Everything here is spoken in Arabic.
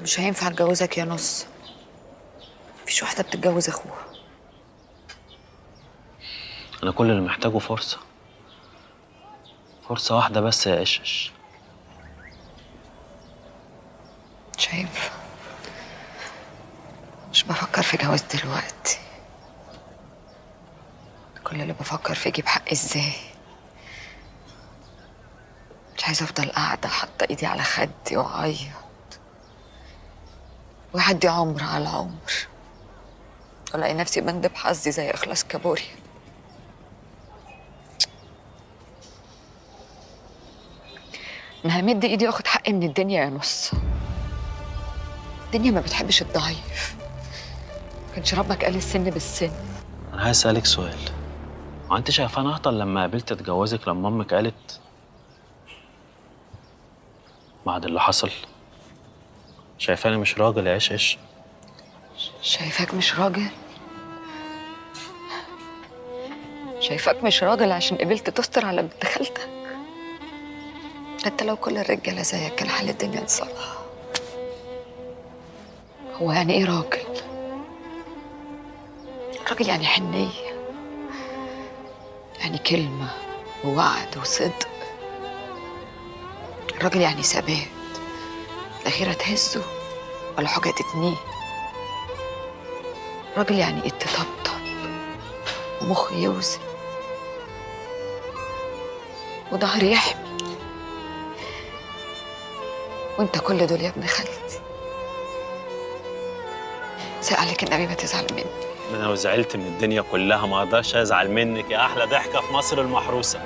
مش هينفع اتجوزك يا نص. مفيش واحدة بتتجوز اخوها. انا كل اللي محتاجه فرصة. فرصة واحدة بس يا قشش. مش هينفع. مش بفكر في جواز دلوقتي. كل اللي بفكر فيه اجيب حقي ازاي. مش عايزة افضل قاعدة حاطة ايدي على خدي واعيط ويعدي عمر على عمر والاقي نفسي بندب حظي زي اخلاص كابوريا. انا همد ايدي واخد حقي من الدنيا يا نص. الدنيا ما بتحبش الضعيف. كانش ربك قال السن بالسن؟ انا عايز اسألك سؤال. هو انت شايفاني اهطل لما قابلت اتجوزك لما امك قالت بعد اللي حصل؟ شايفاني مش راجل يا قشش؟ شايفاك مش راجل. شايفاك مش راجل عشان قبلت تستر على بنت خالتك. انت لو كل الرجاله زيك كان حال الدنيا انصلح. هو يعني ايه راجل؟ راجل يعني حنيه، يعني كلمه ووعد وصدق. الراجل يعني ثبات، لا غيره تهزه ولا حاجه تتنيه. راجل يعني ايد تطبطب ومخ يوزن وظهر يحمي. وانت كل دول يا ابن خالتي. سأل عليك النبي ما تزعل مني. انا لو زعلت من الدنيا كلها ما اقدرش ازعل منك يا احلى ضحكه في مصر المحروسه.